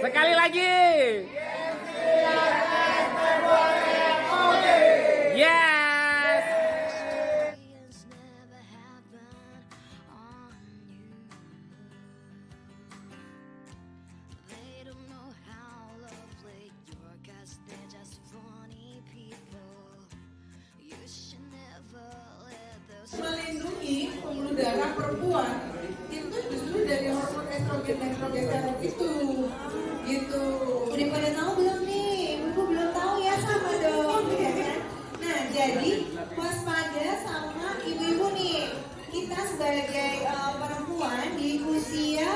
Sekali lagi. Yes. Melindungi pembuluh darah perempuan itu justru dari hormon estrogen dan progesteron itu gitu. Udah pada tahu belum nih? Ibu belum tahu ya, sama dong ya kan? Nah jadi waspada sama ibu-ibu nih. Kita sebagai perempuan di usia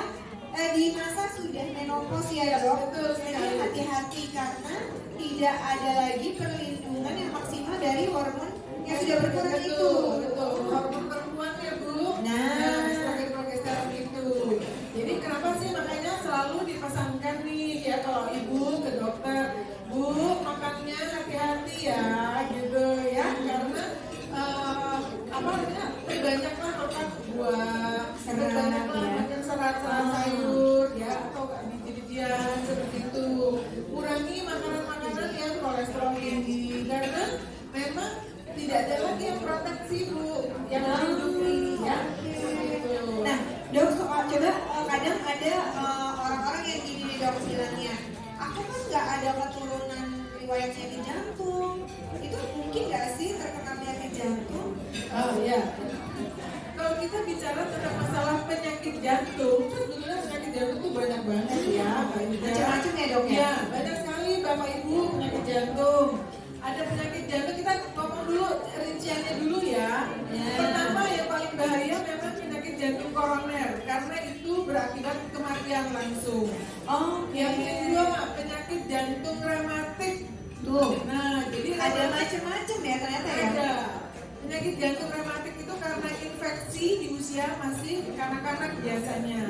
di masa sudah menopause ya dok. Jadi hati-hati karena tidak ada lagi perlindungan yang maksimal dari hormon yang sudah berkurang itu. Betul. Hormon perempuannya bu. Nah, estrogen progesteron itu. Jadi kenapa sih makanya selalu dipesankan nih ya kalau ibu ke dokter, bu makannya hati-hati ya gitu ya karena apa namanya banyaklah makan buah, banyaklah makan serat-serat sayur ya atau biji-bijian seperti itu. Kurangi makanan-makanan yang kolesterol tinggi karena memang tidak ada lagi yang proteksi bu, yang melindungi ya. nah dok soal coba kadang ada orang-orang yang gini nih dok bilangnya, aku kan nggak ada keturunan riwayat penyakit jantung, itu mungkin nggak sih terkena penyakit jantung? Oh iya. Kalau kita bicara tentang masalah penyakit jantung, sebetulnya penyakit jantung itu banyak banget ya. Macam-macam ya dok ya? Ya, banyak sekali bapak ibu penyakit jantung. Ada penyakit jantung, kita ngomong dulu rinciannya dulu ya. Pertama yang paling bahaya memang penyakit jantung koroner karena itu berakibat kematian langsung. Oh, Yang kedua penyakit jantung rematik. tuh. Nah, jadi Ada macam-macam ya ternyata ya? ada. Penyakit jantung rematik itu karena infeksi di usia masih kanak-kanak biasanya.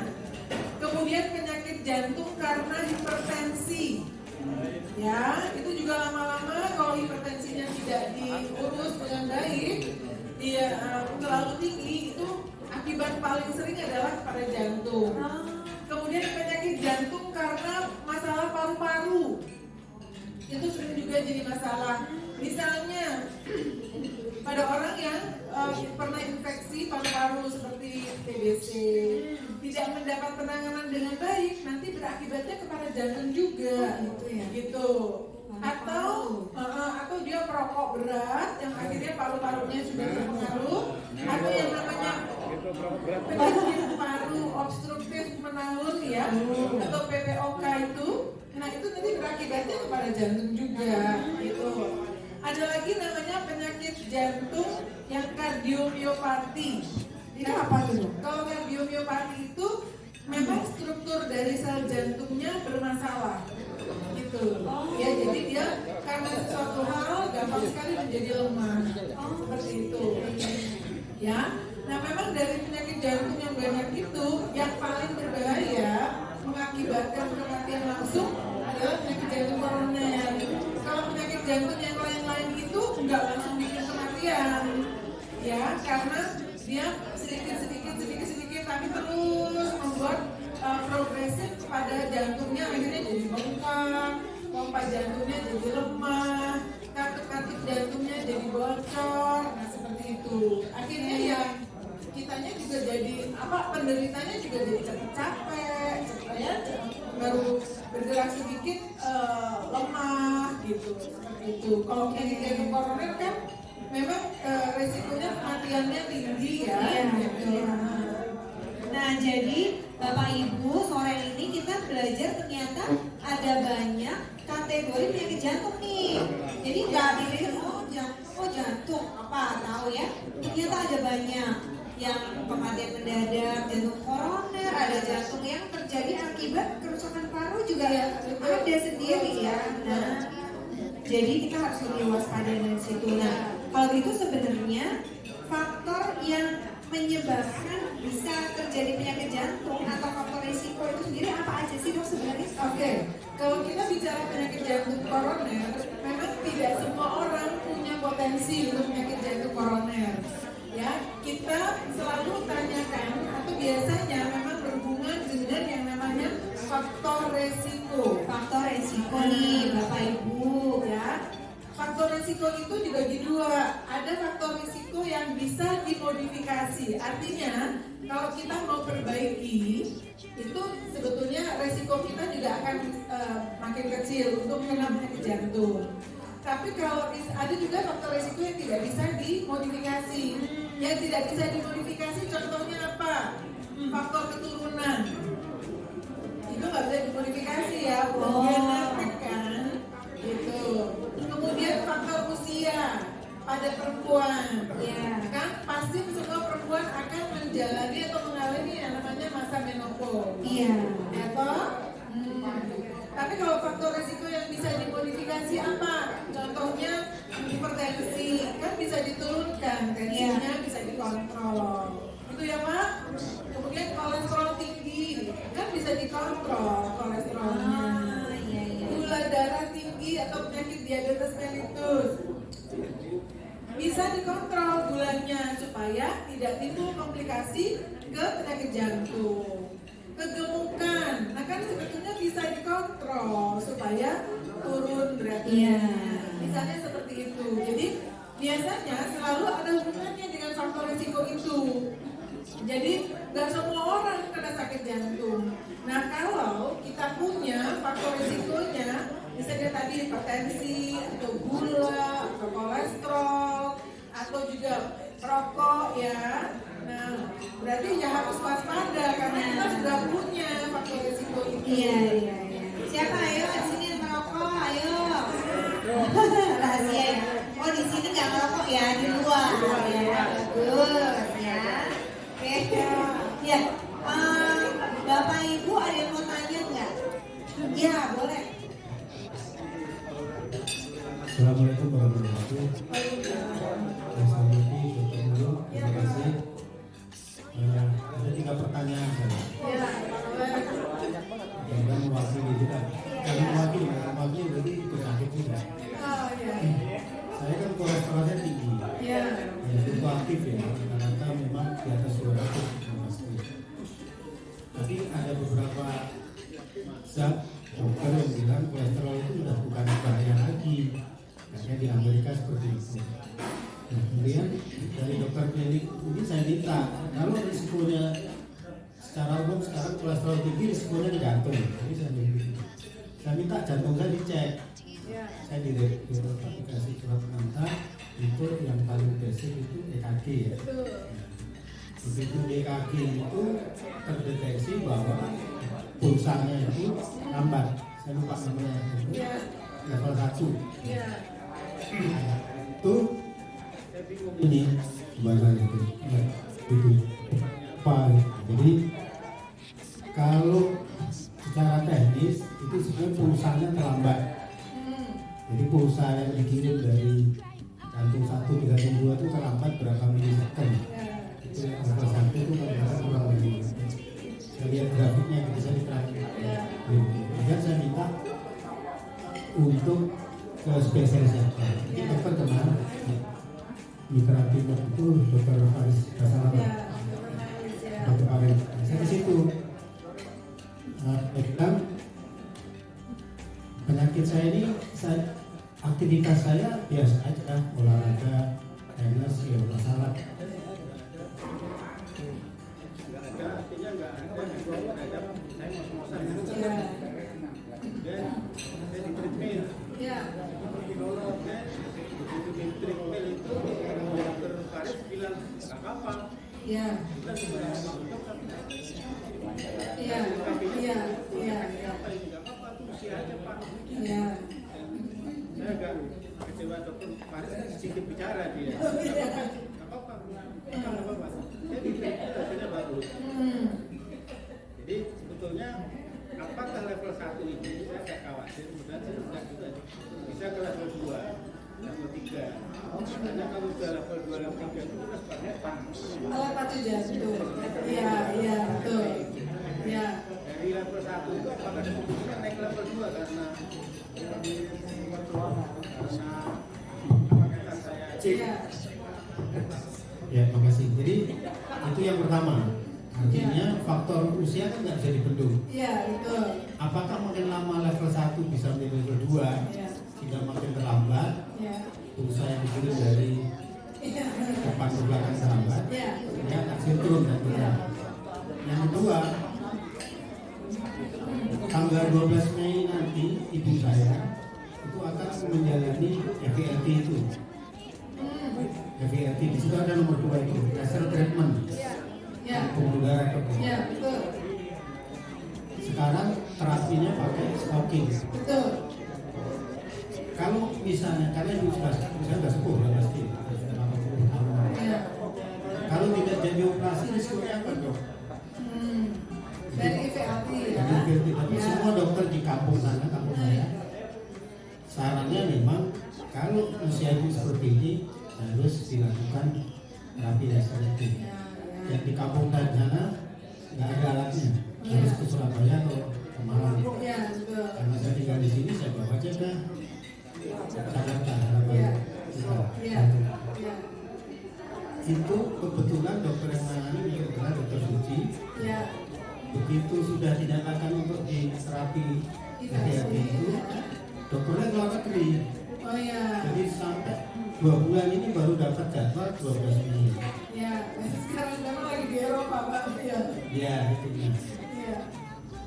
Kemudian penyakit jantung karena hipertensi. Ya, itu juga lama-lama kalau hipertensinya tidak diurus dengan baik, dia terlalu tinggi, itu akibat paling sering adalah pada jantung. Kemudian penyakit jantung karena masalah paru-paru. Itu sering juga jadi masalah. Misalnya pada orang yang pernah infeksi paru-paru seperti TBC tidak mendapat penanganan dengan baik, nanti berakibatnya kepada jantung juga, gitu. Atau dia perokok berat yang akhirnya paru-parunya sudah terpengaruh, atau yang namanya penyakit paru obstruktif menahun ya, atau PPOK itu, nah itu nanti berakibatnya kepada jantung juga, gitu. Ada lagi namanya penyakit jantung yang kardiomiopati. Itu apa tuh? Kalau kardiomiopati itu memang struktur dari sel jantungnya bermasalah, gitu. Ya jadi dia karena suatu hal gampang sekali menjadi lemah, seperti itu. Ya, nah memang dari penyakit jantung yang banyak itu, yang paling berbahaya mengakibatkan kematian langsung adalah penyakit jantung koroner. Kalau penyakit jantung yang lain-lain itu nggak langsung bikin kematian, ya karena dia sedikit tapi terus membuat progresif pada jantungnya, akhirnya jadi bengkak, pompa jantungnya jadi lemah, katup-katup jantungnya jadi bocor, nah seperti itu. Akhirnya ya kitanya juga jadi penderitanya juga jadi capek, ya baru bergerak sedikit lemah gitu, seperti itu. Kalau penyakit jantung koroner kan memang resikonya kematiannya tinggi ya. Gitu. Nah jadi Bapak Ibu sore ini kita belajar ternyata ada banyak kategori penyakit jantung nih. Jadi nggak dipikir jantung apa tahu ya? Ternyata ada banyak yang kematian mendadak, jantung koroner, ada jantung yang terjadi akibat kerusakan paru juga ada sendiri ya. Nah jadi kita harus lebih waspada dari situ. Nah kalau gitu sebenarnya faktor yang menyebabkan bisa terjadi penyakit jantung atau faktor risiko itu sendiri apa aja sih dok sebenarnya? Oke, kalau kita bicara penyakit jantung koroner, memang tidak semua orang punya potensi untuk penyakit jantung koroner. Ya, kita selalu tanyakan atau biasanya memang berhubungan dengan yang namanya faktor resiko. Faktor resiko nih Bapak Ibu Ya, faktor resiko itu dibagi dua. Ada faktor resiko yang bisa dimodifikasi. Artinya, kalau kita mau perbaiki, itu sebetulnya resiko kita juga akan makin kecil untuk kena penyakit jantung. Tapi kalau ada juga faktor resiko yang tidak bisa dimodifikasi. Yang tidak bisa dimodifikasi contohnya apa? Faktor keturunan. Itu nggak bisa dimodifikasi ya, genetik kan? Gitu. Kemudian faktor usia pada perempuan, Ya. kan pasti semua perempuan akan menjalani atau mengalami yang namanya masa menopause. Iya. Ya toh? Tapi kalau faktor risiko yang bisa dimodifikasi apa? Contohnya hipertensi, kan bisa diturunkan, tensinya bisa dikontrol. Itu ya Pak? Kemudian kolesterol tinggi, kan bisa dikontrol kolesterolnya. Iya, iya. Gula darah tinggi atau penyakit diabetes mellitus bisa dikontrol gulanya supaya tidak timbul komplikasi ke penyakit jantung. Kegemukan, nah kan sebetulnya bisa dikontrol supaya turun beratnya. Iya. Misalnya seperti itu. Jadi biasanya selalu ada hubungannya dengan faktor risiko itu. Jadi nggak semua orang kena sakit jantung. Nah kalau kita punya faktor risikonya, misalnya tadi hipertensi atau gula atau kolesterol atau juga rokok ya. Nah berarti ya harus waspada karena kita sudah punya faktor risiko itu. Iya, iya, iya. Siapa ayo di sini yang merokok? Ayo. Rahasia ya. Oh di sini nggak merokok ya, di luar. Ya, bagus ya. Oke. Ya. Bapak Ibu ada yang mau tanya nggak? Ya boleh. Assalamualaikum warahmatullahi wabarakatuh. Assalamualaikum Dr. Terima kasih. Ada 3 pertanyaan saya. Ya, Yang mewakili juga. Kalau mewakili berarti penyakit juga. oh ya, Saya kan kolesterolnya tinggi. ya, Ya, itu aktif ya. Rata-rata memang di atas 200 pasti. Tapi ada beberapa zat dokter yang bilang kolesterol itu sudah bukan bahaya lagi. Karena di Amerika seperti itu. Nah, kemudian dari dokter klinik ini saya minta kalau risikonya secara umum sekarang kolesterol tinggi risikonya di jantung. Jadi saya minta jantung saya dicek. ya, Saya dikasih surat pengantar itu yang paling basic itu EKG ya. betul. Begitu di EKG itu terdeteksi bahwa pulsanya itu lambat. Saya lupa namanya itu Ya, level 1. ya, Itu ini bahasa itu ya, itu Pak. Jadi kalau secara teknis itu sebenarnya pulsanya terlambat. Jadi pulsa yang dikirim dari jantung 1 ke jantung 2 itu terlambat berapa milisecond. Itu level 1 itu ternyata kurang dari. Saya lihat grafiknya yang bisa diterangkan. Kemudian saya minta untuk ke spesialis yang lain. Jadi dokter kemana? Mitra Timur itu dokter Faris Basara. ya, Dokter Faris. Saya ke situ. Bilang penyakit saya ini, aktivitas saya biasa aja, olahraga, tenis, ya masalah. ya, ya, ya, ya, ya, ya, Saya agak kecewa dokter Faris sedikit bicara dia. Nggak apa-apa, nggak apa-apa. Saya diterima hasilnya bagus. Jadi sebetulnya apakah level 1 ini saya agak khawatir, kemudian saya tidak juga bisa ke level 2, level 3. Karena kalau sudah level 2, level 3 itu kita sebenarnya panas. alat pacu jantung. Ya, ya, betul. Ya, Dari level 1 itu apakah kita naik ke level 2 karena apakah saya ya, Ya, makasih. Jadi itu yang pertama. Artinya faktor usia kan nggak bisa dibendung. Iya, betul. Apakah makin lama level 1 bisa menjadi level 2 Iya. sehingga makin terlambat, Iya. pulsa yang dikirim dari Iya. depan ke belakang terlambat, Iya. sehingga akan sinkron dan bergerak. Yang kedua, tanggal 12 Mei nanti ibu saya itu akan menjalani FVLT itu. FVLT di situ ada nomor 2 itu, laser treatment. Iya. Pembuluh darah. Iya, betul. Sekarang terapinya pakai stocking. Betul. Kalau misalnya kalian sudah sepuh ya pasti. Iya. Kalau tidak jadi operasi risikonya apa dok? Dari IVLT ya. Jadi VLT, tapi Ya. semua dokter di kampung sana, kampung saya, sarannya memang kalau usia ibu seperti ini harus dilakukan terapi laser itu. Ya, ya. Yang di kampung sana nggak ada alatnya, harus ke Surabaya atau ke Malang. Ya, betul. Karena saya tinggal di sini, saya bawa aja dah. Jakarta, Surabaya. Iya. Iya. Itu kebetulan dokter yang menangani itu adalah dokter Suci. Iya. Begitu sudah dinyatakan untuk di terapi FVLT itu, dokternya keluar negeri. Oh ya. Jadi sampai 2 bulan ini baru dapat jadwal 12 Mei. Ya. Sekarang memang lagi di Eropa, Pak. Iya. Ya, itu dia. Iya.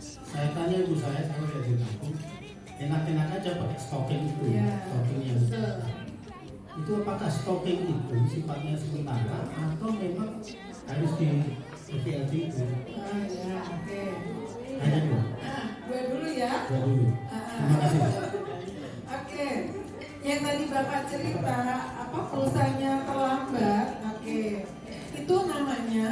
Saya tanya ibu saya udah di kampung, enak-enak aja pakai stocking itu, Iya. stocking yang Betul. itu apakah stocking itu sifatnya sementara atau memang harus di FVLT itu? Oh ya, oke. Hanya dua. Gue dulu ya. Dua dulu. Terima kasih. Oke. Yang tadi Bapak cerita apa pulsanya terlambat. Oke. Itu namanya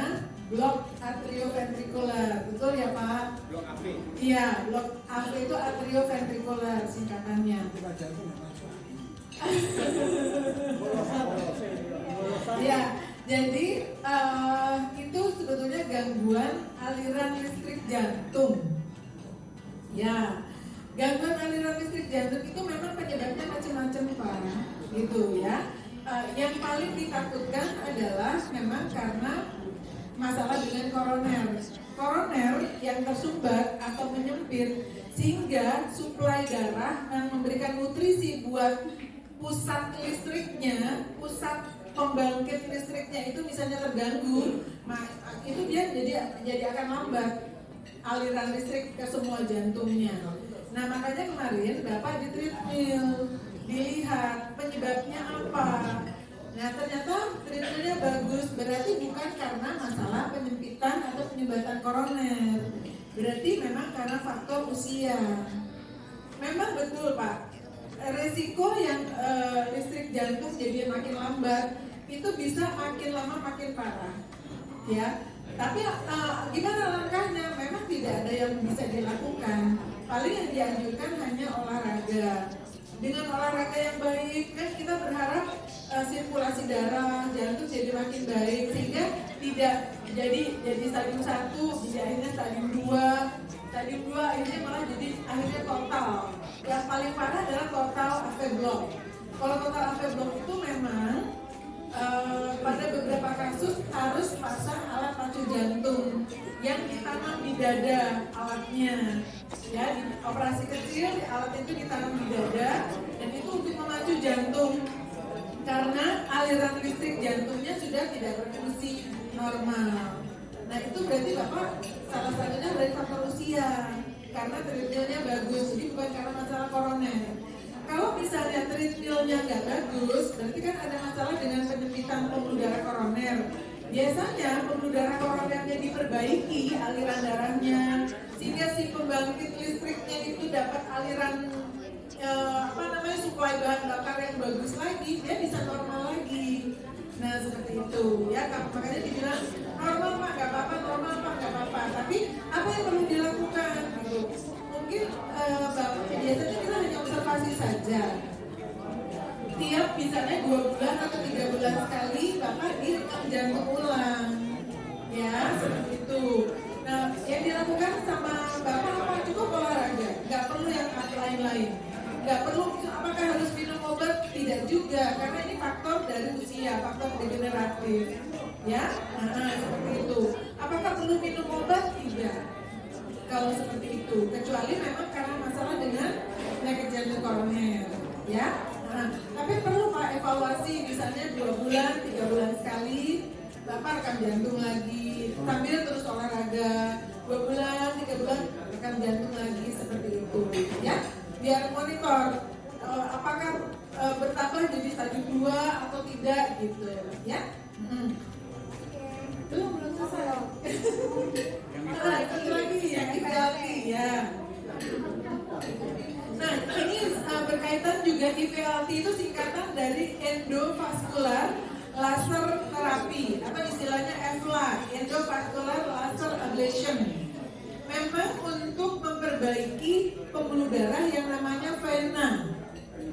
blok atrioventrikular. Betul ya, Pak? Blok AP. Iya, blok AV itu atrioventrikular singkatannya. Ya, jadi itu sebetulnya gangguan aliran listrik jantung. Ya, gangguan aliran listrik jantung itu memang penyebabnya macam-macam Pak, gitu ya. Yang paling ditakutkan adalah memang karena masalah dengan koroner. Koroner yang tersumbat atau menyempit sehingga suplai darah yang memberikan nutrisi buat pusat listriknya, pusat pembangkit listriknya itu misalnya terganggu, itu dia jadi akan lambat aliran listrik ke semua jantungnya. Nah makanya kemarin Bapak di treadmill, dilihat penyebabnya apa. Nah ternyata treatmentnya bagus, berarti bukan karena masalah penyempitan atau penyumbatan koroner, berarti memang karena faktor usia. Memang betul Pak, resiko yang listrik jantung jadi makin lambat itu bisa makin lama makin parah, ya. Tapi gimana langkahnya? Memang tidak ada yang bisa dilakukan. Paling yang dianjurkan hanya olahraga. Dengan olahraga yang baik kan kita berharap sirkulasi darah jantung jadi makin baik sehingga tidak jadi stadium 1 jadi akhirnya stadium 2 akhirnya malah jadi akhirnya total. Yang paling parah adalah total AV block. Kalau total AV block itu memang pada beberapa kasus harus pasang alat pacu jantung yang ditanam di dada alatnya, ya di operasi kecil alat itu ditanam di dada dan itu untuk memacu jantung karena aliran listrik jantungnya sudah tidak berfungsi normal. Nah itu berarti Bapak salah satunya dari faktor usia karena treatmentnya bagus, jadi bukan karena masalah koroner. Kalau misalnya treatmentnya nggak bagus, berarti kan ada masalah dengan penyempitan pembuluh darah koroner. Biasanya pembuluh darah koronernya diperbaiki aliran darahnya, sehingga si pembangkit listriknya itu dapat aliran suplai bahan bakar yang bagus lagi, dia bisa normal lagi. Nah seperti itu ya, makanya dibilang normal Pak, nggak apa-apa, normal Pak, nggak apa-apa. Tapi apa yang perlu dilakukan? Gitu. Mungkin biasanya kita hanya observasi saja. Tiap misalnya 2 bulan atau 3 bulan sekali Bapak direkam jantung ulang, ya seperti itu. Nah yang dilakukan sama Bapak apa? Cukup olahraga, nggak perlu yang lain-lain. Nggak perlu, apakah harus minum obat? Tidak juga, karena ini faktor dari usia, faktor degeneratif, ya. Nah seperti itu. Apakah perlu minum obat? Tidak. Kalau seperti itu, kecuali memang karena masalah dengan penyakit jantung koroner, ya. Nah, tapi perlu Pak evaluasi, misalnya 2 bulan, 3 bulan sekali, Bapak rekam jantung lagi, sambil terus olahraga, 2 bulan, 3 bulan rekam jantung lagi, seperti itu, ya. Biar monitor apakah bertambah jadi stadium 2 atau tidak, gitu, ya. Belum selesai. Itu lagi yang IVLT, ya. Nah, ini berkaitan juga IVLT itu singkatan dari endovascular laser therapy atau istilahnya EVLA, endovascular laser ablation. Memang untuk memperbaiki pembuluh darah yang namanya vena.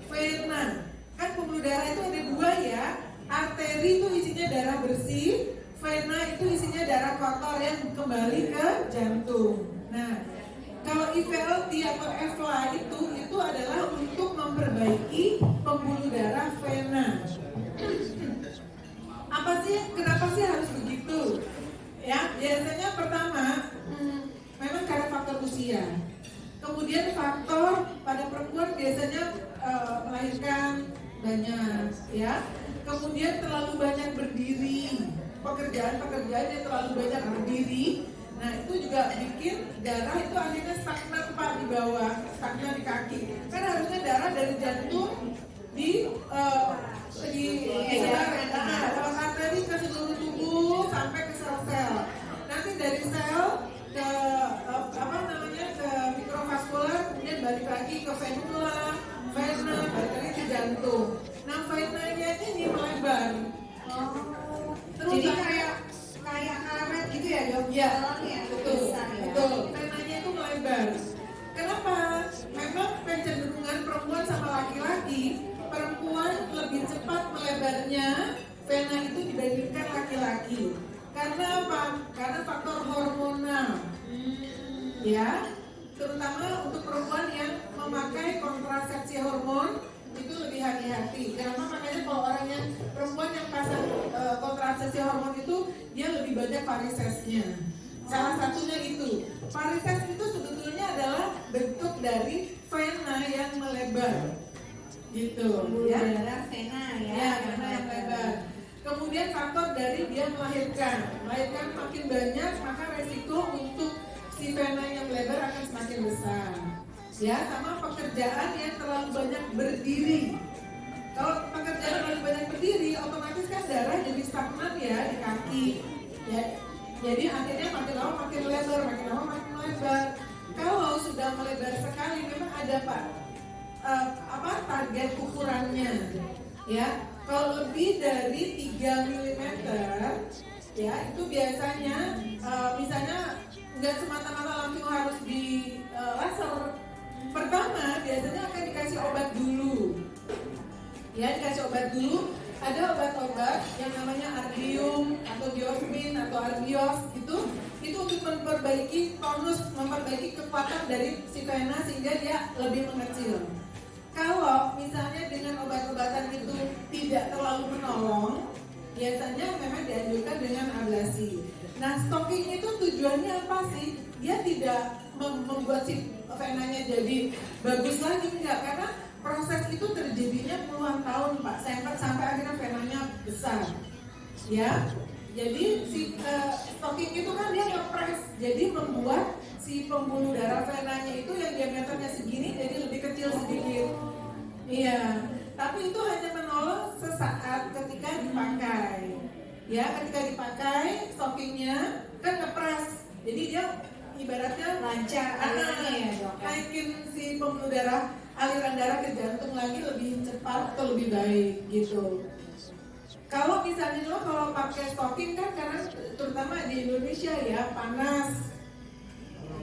Vena, kan pembuluh darah itu ada 2 ya. Arteri itu isinya darah bersih, vena itu isinya darah kotor yang kembali ke jantung. Nah, kalau IVLT atau EVLA itu adalah untuk memperbaiki pembuluh darah vena. Kenapa sih harus begitu? Ya, biasanya pertama memang karena faktor usia. Kemudian faktor pada perempuan biasanya melahirkan banyak, ya. Kemudian terlalu banyak berdiri, pekerjaan yang terlalu banyak berdiri. Nah, itu juga bikin darah itu akhirnya stagnan Pak di bawah, stagnan di kaki. Kan harusnya darah dari jantung lewat arteri ke seluruh tubuh sampai ke sel-sel. Nanti dari sel ke ke mikrovaskular, kemudian balik lagi ke venula, vena, balik lagi ke jantung. Nah, venanya ini melebar. Terus Jadi kayak karet gitu ya dok? Ya, Ya, betul, besar ya. betul. Venanya itu melebar. Kenapa? Memang kecenderungan perempuan sama laki-laki, perempuan lebih cepat melebarnya vena itu dibandingkan laki-laki. Karena apa? Karena faktor hormonal. Ya, terutama untuk perempuan yang memakai kontrasepsi hormon itu lebih hati-hati. Kenapa? Makanya kalau orang yang perempuan yang pasang kontrasepsi hormon itu dia lebih banyak varisesnya. Salah satunya itu. Varises itu sebetulnya adalah bentuk dari vena yang melebar. Gitu, ya. Darah vena ya. Ya, vena yang melebar. Kemudian faktor dari dia melahirkan makin banyak, maka resiko untuk si vena yang melebar akan semakin besar. Ya, sama pekerjaan yang terlalu banyak berdiri. Kalau pekerjaan terlalu banyak berdiri, otomatis kan darah jadi stagnan ya di kaki. Ya, jadi akhirnya makin lama makin lebar, makin lama makin melebar. Kalau sudah melebar sekali, memang ada target ukurannya. Ya, kalau lebih dari 3 mm, ya itu biasanya misalnya nggak semata-mata langsung harus di laser. Pertama biasanya akan dikasih obat dulu. Ya, dikasih obat dulu. Ada obat-obat yang namanya argium atau diosmin atau argios itu untuk memperbaiki tonus, memperbaiki kekuatan dari si vena sehingga dia lebih mengecil. Kalau misalnya dengan obat-obatan itu tidak terlalu menolong, biasanya memang dianjurkan dengan ablasi. Nah, stocking itu tujuannya apa sih? Dia tidak membuat si venanya jadi bagus lagi, enggak, karena proses itu terjadinya puluhan tahun Pak, sampai akhirnya venanya besar. Ya, jadi si stocking itu kan dia ngepres, jadi membuat si pembuluh darah venanya itu yang diameternya segini jadi lebih kecil sedikit. Iya, tapi itu hanya menolong sesaat ketika dipakai. Ya, ketika dipakai stockingnya kan ngepres, jadi dia ibaratnya Lancar alirnya ya dok. naikin si pembuluh darah, aliran darah ke jantung lagi lebih cepat atau lebih baik gitu. Kalau misalnya lo kalau pakai stocking kan karena terutama di Indonesia ya panas,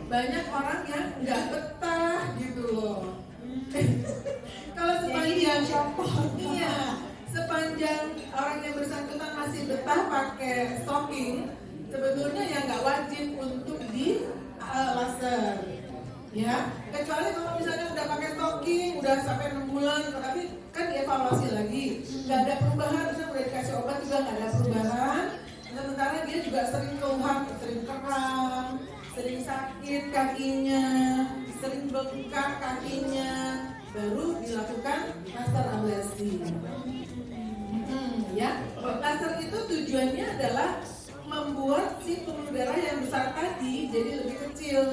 banyak orang yang nggak betah gitu loh. Kalau sepanjang sepanjang orang yang bersangkutan masih betah pakai stocking, sebetulnya ya nggak wajib untuk di laser. Ya, kecuali kalau misalnya udah pakai stocking, udah sampai 6 bulan, tapi kan dievaluasi lagi, nggak ada perubahan, misalnya udah dikasih obat juga nggak ada perubahan, Sementara dia juga sering keluhan, sering kram, sering sakit kakinya, sering bengkak kakinya, baru dilakukan laser ablasi. Ya, laser itu tujuannya adalah membuat si pembuluh darah yang besar tadi jadi lebih kecil,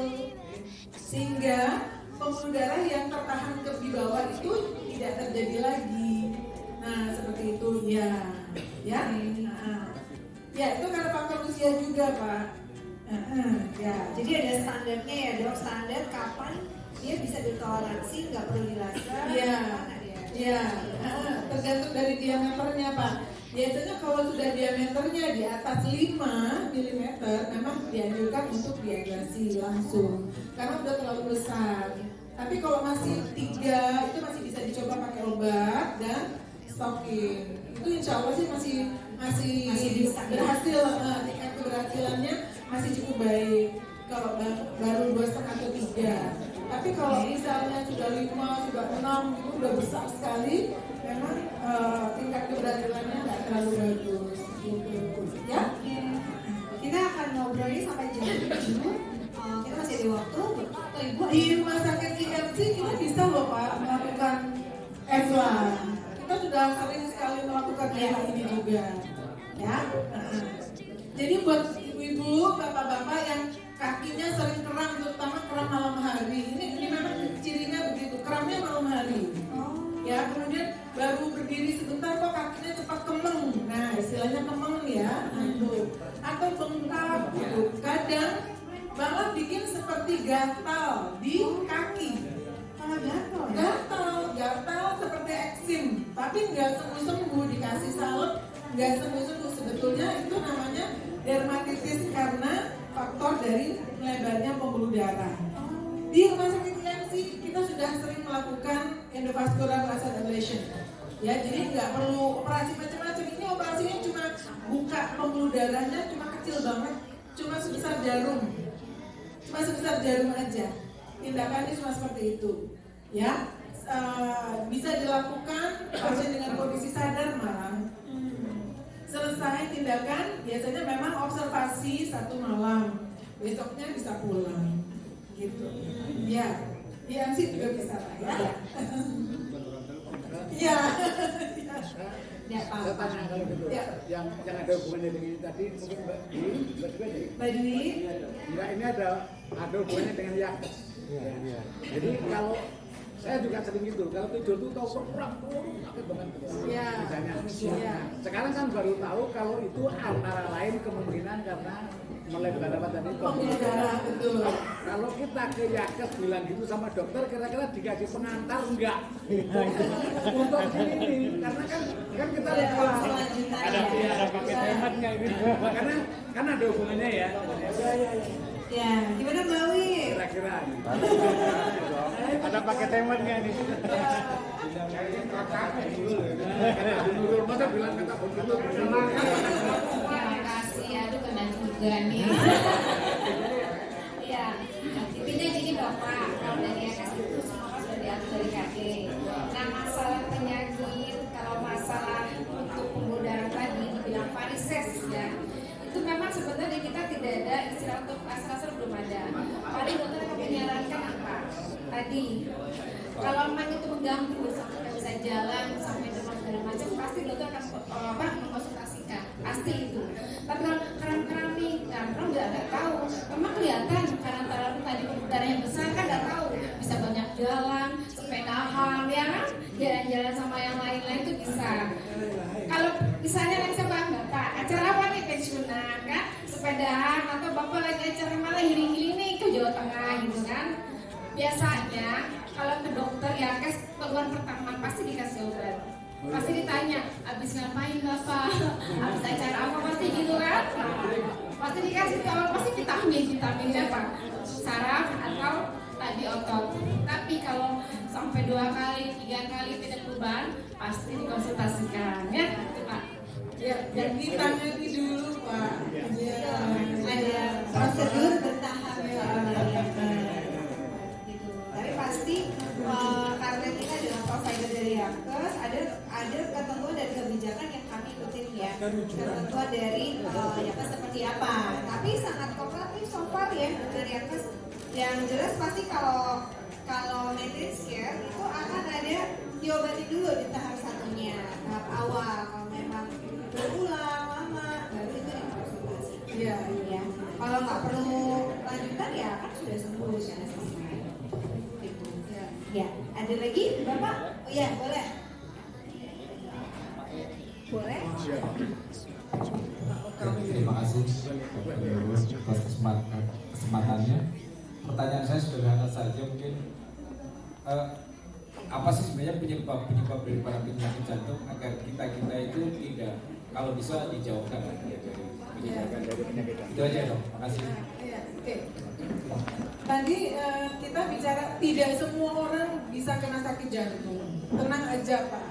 sehingga pembuluh darah yang tertahan di bawah itu tidak terjadi lagi. Nah, seperti itu ya. Ya, itu karena faktor usia juga, Pak. Ya, jadi ada standarnya ya dok, standar kapan dia bisa ditoleransi, nggak perlu dilaser. Iya, tergantung dari diameternya, Pak. Biasanya kalau sudah diameternya di atas 5 mm, memang dianjurkan untuk diablasi langsung, karena udah terlalu besar. Tapi kalau masih 3, itu masih bisa dicoba pakai obat dan stocking. Itu insya Allah sih masih bisa berhasil, tingkat keberhasilannya masih cukup baik. Kalau baru 2,5 atau 3. Tapi kalau misalnya sudah 5, sudah 6, itu udah besar sekali, memang tingkat keberhasilannya nggak terlalu bagus. Gitu. Ya? Kita akan ngobrolnya sampai jam 7. Kita masih ada waktu atau ibu Di rumah sakit IMC kita bisa loh Pak melakukan EVLA. Kita sudah sering sekali melakukan EVLA ini juga. Ya. Jadi buat ibu-ibu, bapak-bapak yang kakinya sering kram, terutama kram malam hari. Ini memang cirinya begitu, kramnya malam hari. Ya, kemudian baru berdiri sebentar kok kakinya cepat kemeng. Nah, istilahnya kemeng ya, atau bengkak gitu. Kadang malah bikin seperti gatal di kaki. Gatal seperti eksim, tapi nggak sembuh-sembuh, dikasih salep nggak sembuh-sembuh. Sebetulnya itu namanya dermatitis karena faktor dari lebarnya pembuluh darah. Di rumah sakit IMC kita sudah sering melakukan endovascular laser ablation. Ya, jadi nggak perlu operasi macam-macam. Ini operasinya cuma buka pembuluh darahnya, cuma kecil banget, cuma sebesar jarum. Cuma sebesar jarum aja. Tindakannya cuma seperti itu. Ya, bisa dilakukan pasien dengan kondisi sadar malah. Selesai tindakan, biasanya memang observasi 1 malam. Besoknya bisa pulang. Gitu. Ya, IMC juga bisa Pak ya. Iya. Ya, Saya tanya kalau gitu, Ya. yang ada hubungannya dengan ini tadi mungkin Mbak Dwi. Mbak Dwi. Enggak, ini ada hubungannya dengan yakes. Jadi kalau saya juga sering gitu, kalau tidur tuh tahu kurang sakit banget gitu. Iya. Misalnya. Iya. Sekarang kan baru tahu kalau itu antara lain kemungkinan karena melebar apa tadi Pembuluh darah, betul. Kalau kita ke yakes bilang gitu sama dokter, kira-kira dikasih pengantar enggak? Untuk ini, karena kan kita Ada pakai hemat nggak ini? Karena kan ada hubungannya ya. Ya, gimana Mbak Wi? Kira-kira. Ada pakai hemat nggak ini? Menurut masa bilang kata begitu. Terima kasih, aduh kena juga nih. Ya, intinya gini Bapak, kalau dari atas itu semua sudah diatur dari KD. Nah, masalah penyakit, kalau masalah untuk pembuluh darah tadi dibilang varises ya, itu memang sebenarnya kita tidak ada istilah untuk laser belum ada. Paling dokter akan menyarankan apa? Tadi, kalau memang itu mengganggu sampai nggak bisa jalan, sampai demam segala macam, pasti dokter akan mengkonsultasikan, pasti itu. Tapi kalau kram-kram nih, kram nggak tahu. Memang kelihatan karena tadi pembuluh darah yang besar kan nggak tahu. Bisa banyak jalan, sepedahan, ya kan? Jalan-jalan sama yang lain-lain itu bisa. Kalau misalnya lagi sama Bapak, acara apa nih pensiunan kan? Sepedahan atau Bapak lagi acara malah healing-healing nih ke Jawa Tengah gitu kan? Biasanya kalau ke dokter ya kes keluar pertama pasti dikasih obat. Pasti ditanya, habis ngapain Bapak? Habis acara apa pasti gitu kan? Pasti dikasih tahu, pasti vitaminnya apa? Saraf atau tadi otot. Tapi kalau sampai 2 kali, 3 kali tidak perubahan, pasti dikonsultasikan ya, itu Pak. Ya, dan ditangani dulu Pak. Ya. Ada prosedur bertahap ya. Gitu. Tapi pasti karena kita adalah provider dari Yakes, ada ketentuan dan kebijakan yang kami ikutin ya. ketentuan dari Yakas seperti apa. Tapi sangat kooperatif so far ya dari Yakas. Yang jelas pasti kalau maintenance care itu akan ada diobati dulu di tahap satunya, tahap awal. Kalau memang berulang lama, baru itu dikonsultasi. Iya. Ya. Kalau nggak perlu lanjutan ya kan sudah sembuh sudah selesai. Gitu. Ya. Ada lagi, Bapak? Oh ya, boleh. Boleh? Terima kasih atas kesempatannya. Pertanyaan saya sederhana saja mungkin, apa sih sebenarnya penyebab daripada penyakit jantung agar kita itu tidak, kalau bisa dijauhkan dari penyakit jantung. Itu aja dong. Makasih. Iya, oke. Tadi kita bicara tidak semua orang bisa kena sakit jantung. Tenang aja Pak.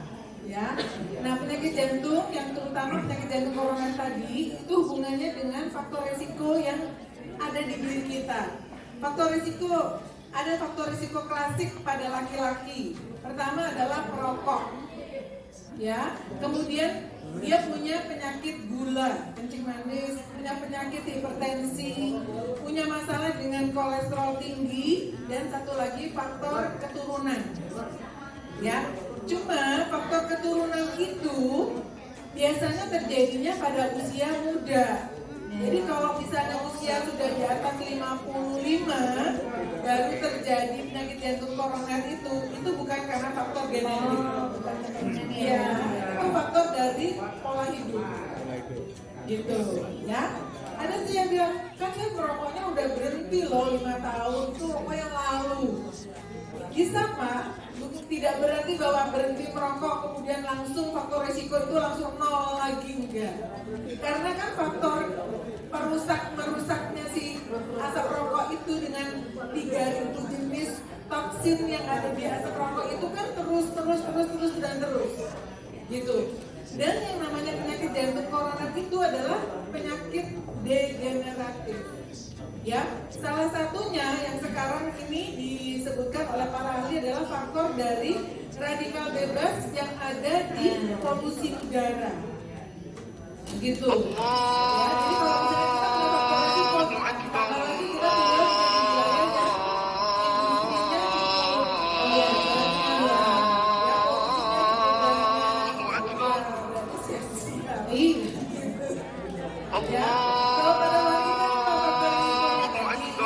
Ya. Nah penyakit jantung yang terutama penyakit jantung koroner tadi itu hubungannya dengan faktor resiko yang ada di diri kita. Faktor risiko, ada faktor risiko klasik pada laki-laki. Pertama adalah perokok, ya. Kemudian dia punya penyakit gula, kencing manis, punya penyakit hipertensi, punya masalah dengan kolesterol tinggi, dan satu lagi faktor keturunan, ya. Cuma faktor keturunan itu biasanya terjadinya pada usia muda. Jadi kalau misalnya usia sudah di atas 55 baru terjadi penyakit jantung koroner itu bukan karena faktor genetik. Iya, itu faktor dari pola hidup. Gitu, ya. Ada sih yang bilang, kan saya merokoknya udah berhenti loh 5 tahun, itu rokok yang lalu. Bisa Pak, tidak berarti bahwa berhenti merokok kemudian langsung faktor resiko itu langsung nol lagi, enggak. Karena kan faktor merusaknya si asap rokok itu dengan 3.000 jenis toksin yang ada di asap rokok itu kan terus dan terus gitu. Dan yang namanya penyakit jantung koroner itu adalah penyakit degeneratif. Ya, salah satunya yang sekarang ini disebutkan oleh para ahli adalah faktor dari radikal bebas yang ada di polusi udara. Gitu. Ya, jadi kalau misalnya kita punya faktor risiko, apalagi kita tinggal di wilayah yang industrinya ya, kalau pada wanita faktor risiko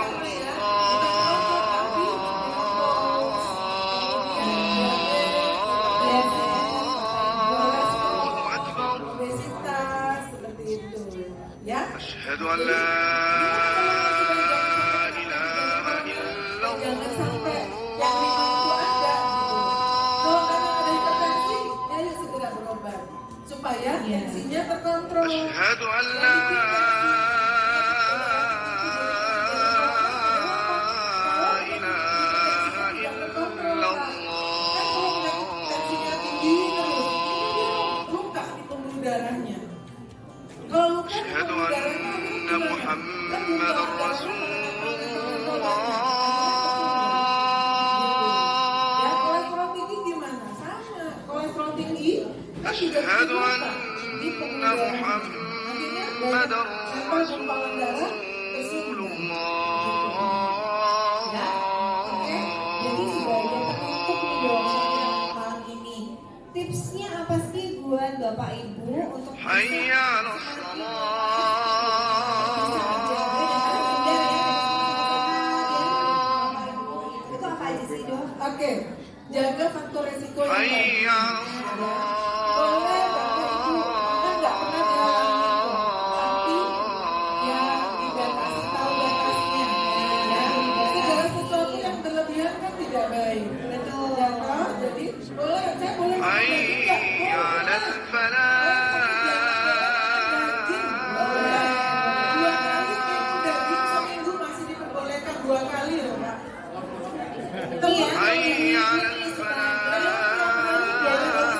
obesitas seperti itu, ya. أشهد أن لا إله إلا Jangan sampai yang 5 itu ada gitu. Kalau memang ada hipertensi, ayo segera berobat supaya tensinya terkontrol. أشهد أن لا إله إلا الله Tensinya tinggi terus, ini dia luka di pembuluh darahnya. Kalau luka di أشهد pembuluh darahnya أن محمد رسول الله Ya, kolesterol tinggi gimana? Sama, kolesterol tinggi kan juga أشهد luka أن di pembuluh darah. محمد Nempel gumpalan darah رسول tersumbat. الله Ya, oke. Jadi sebagai penutup nih dong saya malam ini, tipsnya apa sih buat Bapak Ibu untuk bisa حي على bisa الصلاة menjaga dan terhindar ya Bapak Ibu? Itu apa aja sih dok? Oke, jaga faktor resiko yang حي baik. على Boleh Bapak Ibu, kan nggak pernah dihalangi kok. Tapi ya dibatasi, tahu batasnya. Ya, segala sesuatu yang berlebihan kan tidak baik. Betul. Ya toh? Jadi boleh, saya boleh حي juga. على Boleh. الفلاح Dua kali daging seminggu masih diperbolehkan 2 kali loh Pak. Iya. حي على Kalau tiap hari الفلاح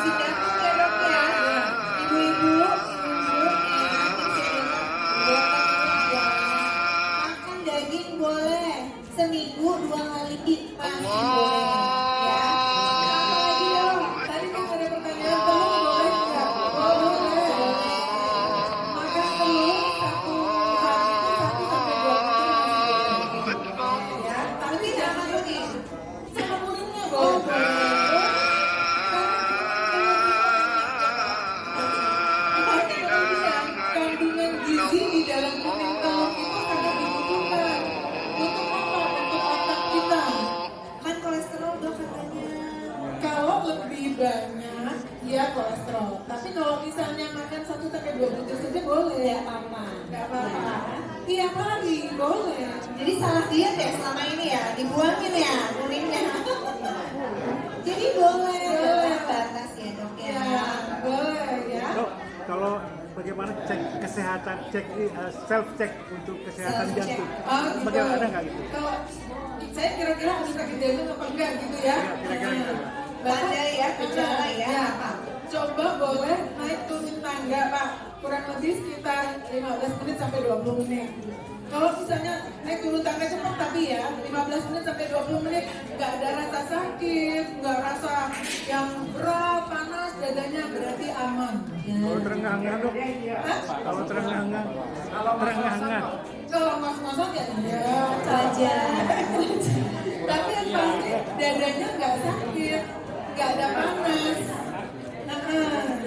boleh. Nggak apa-apa. Nggak apa-apa. Tiap hari boleh. Jadi salah diet ya selama ini ya, dibuangin ya urinnya. Jadi boleh batas ya dok ya. Ya, boleh ya. Dok, kalau bagaimana cek kesehatan, self check untuk kesehatan Self-check. jantung? Oh, gitu. Bagaimana, ada nggak gitu? Kalau saya kira-kira harus sakit jantung apa enggak gitu ya. Iya, kira-kira gitu. Bapak, Ada ya gejala ya. Coba boleh naik turun tangga Pak, kurang lebih sekitar 15 menit sampai 20 menit. Kalau misalnya naik turun tangga cepat tapi ya 15 menit sampai 20 menit nggak ada rasa sakit, nggak rasa yang berat, panas, dadanya berarti aman. Kalau terengah-engah dok, Hah? kalau terengah-engah, Kalau ngos-ngosan ya iya. Saja. Tapi yang pasti dadanya nggak sakit, nggak ada panas.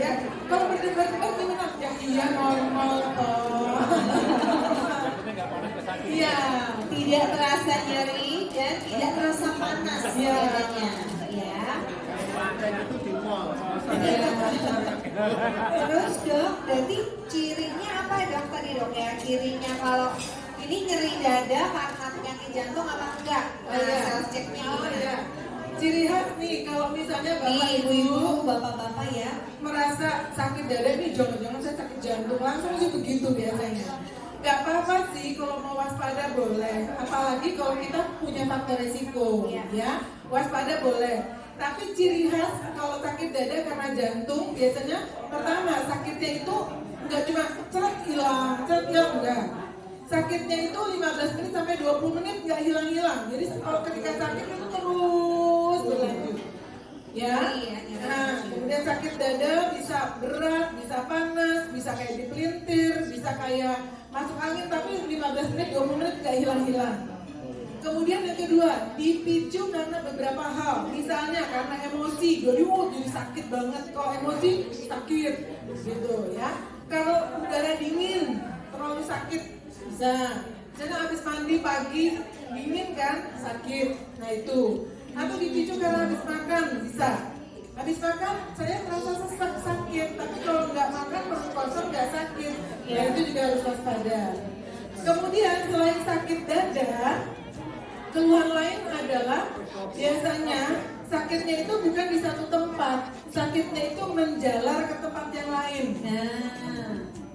Ya kalau berdebar-debar gimana? Ya iya normal toh. Iya. Tidak terasa nyeri dan tidak terasa panas Iya. dadanya. Ya. dan itu di mall. Iya. Terus dok, berarti cirinya apa dok tadi dok ya? Cirinya kalau ini nyeri dada karena penyakit jantung apa enggak? Oh, iya. Self checknya Oh, gimana? iya. Ciri khas nih kalau misalnya Nih bapak ibu-ibu, bapak-bapak ya. merasa sakit dada nih jangan-jangan saya sakit jantung langsung sih begitu biasanya. Gak apa-apa sih kalau mau waspada boleh, apalagi kalau kita punya faktor resiko, ya waspada boleh. Tapi ciri khas kalau sakit dada karena jantung biasanya pertama sakitnya itu nggak cuma ceret hilang enggak. Sakitnya itu 15 menit sampai 20 menit nggak hilang-hilang. Jadi kalau ketika sakit itu terus berlanjut. Ya. Nah, kemudian sakit dada bisa berat, bisa panas, bisa kayak dipelintir, bisa kayak masuk angin tapi 15 menit 20 menit nggak hilang-hilang. Kemudian yang kedua, dipicu karena beberapa hal. Misalnya karena emosi, jadi sakit banget. Kalau emosi sakit, gitu ya. Kalau udara dingin, terlalu sakit bisa. Misalnya habis mandi pagi dingin kan, sakit. Nah itu. Atau dipicu karena habis makan bisa. Habis makan saya merasa sesak sakit, tapi kalau nggak makan perut kosong nggak sakit. Nah itu juga harus waspada. Kemudian selain sakit dada, keluhan lain adalah biasanya sakitnya itu bukan di satu tempat, sakitnya itu menjalar ke tempat yang lain. Nah,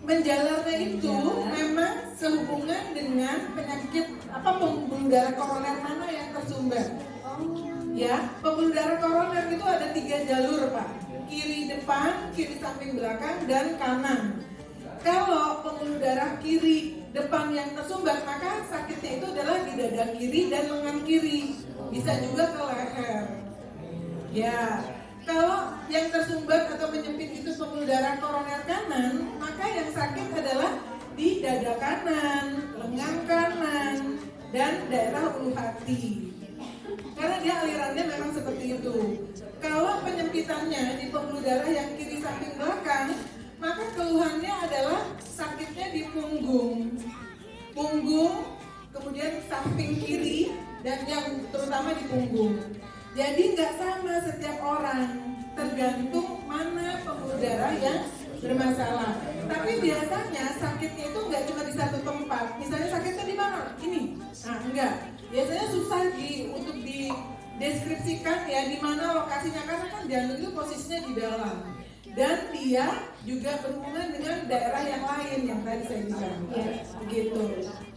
Menjalarnya itu memang sehubungan dengan penyakit pembuluh darah koroner mana yang tersumbat. Ya, pembuluh darah koroner itu ada 3 jalur Pak, kiri depan, kiri samping belakang, dan kanan. Kalau pembuluh darah kiri depan yang tersumbat, maka sakitnya itu adalah di dada kiri dan lengan kiri, bisa juga ke leher. Ya, kalau yang tersumbat atau menyempit itu pembuluh darah koroner kanan, maka yang sakit adalah di dada kanan, lengan kanan, dan daerah ulu hati. Karena dia alirannya memang seperti itu. Kalau penyempitannya di pembuluh darah yang kiri samping belakang, maka keluhannya adalah sakitnya di punggung, kemudian samping kiri, dan yang terutama di punggung. Jadi nggak sama setiap orang, tergantung mana pembuluh darah yang bermasalah. Tapi biasanya sakitnya itu nggak cuma di satu tempat. Misalnya sakitnya di mana? Ini. Nah, enggak. Biasanya susah untuk dideskripsikan ya di mana lokasinya, karena kan jantung itu posisinya di dalam. Dan dia juga berhubungan dengan daerah yang lain yang tadi saya bilang. Begitu.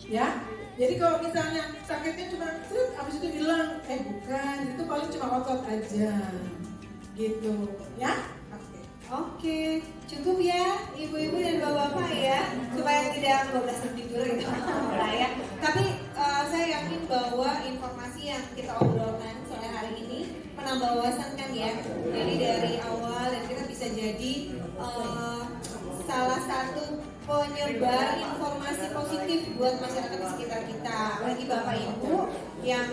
Ya. Jadi kalau misalnya sakitnya cuma habis itu hilang, bukan, itu paling cuma otot aja. Gitu, ya? oke, cukup ya ibu-ibu dan bapak-bapak ya, supaya tidak 12 tidur gitu ya. Tapi saya yakin bahwa informasi yang kita obrolkan sore hari ini menambah wawasan kan ya. Jadi dari awal dan kita bisa jadi salah satu penyebar informasi positif buat masyarakat di sekitar kita. Bagi bapak ibu yang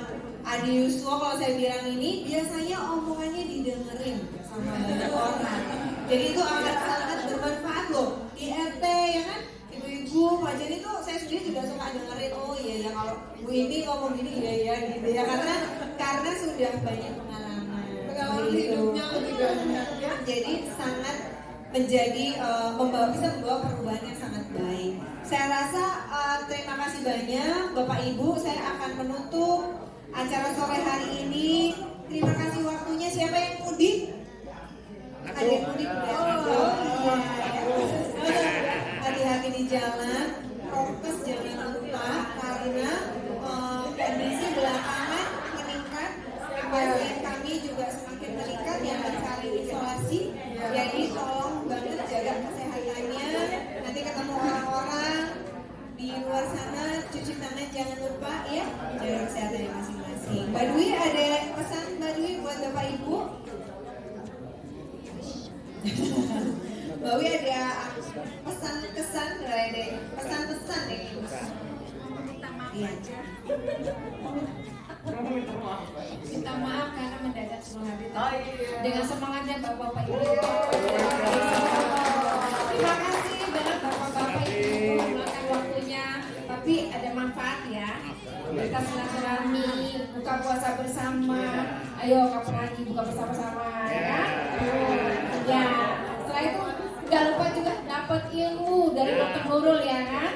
Adi Yuswo kalau saya bilang ini biasanya omongannya didengerin sama banyak orang. Jadi itu sangat bermanfaat loh di RT ya kan. Ibu-ibu Pak Jenny tuh saya sendiri juga suka dengerin. Oh iya ya kalau Bu ini ngomong gini ya gitu ya, karena sudah banyak pengalaman hidupnya lebih banyak ya. Jadi sangat menjadi bisa membawa perubahan yang sangat Saya rasa terima kasih banyak Bapak Ibu. Saya akan menutup acara sore hari ini. Terima kasih waktunya. Siapa yang mudik? Ada yang mudik? Hati-hati di jalan. Prokes jangan lupa karena kondisi belakangan meningkat. Pasien kami juga semakin meningkat yang saling isolasi. Jadi tolong banget jaga kesehatannya. Nanti ketemu orang-orang di luar sana, cuci tangan jangan lupa ya, jaga kesehatannya masing-masing. Mbak Dwi, ada pesan Mbak Dwi buat Bapak Ibu? Mbak Dwi ada pesan-kesan, ada pesan-pesan deh. Iya. Minta maaf karena mendadak semangat dengan semangatnya bapak-bapak ibu. Terima kasih banget bapak-bapak ibu meluangkan waktunya, tapi ada manfaat ya. Kita silaturahmi, buka puasa bersama. Ayo kapan lagi buka bersama-sama ya. Ya, setelah itu jangan lupa juga dapat ilmu dari Dr. Nurul ya kan.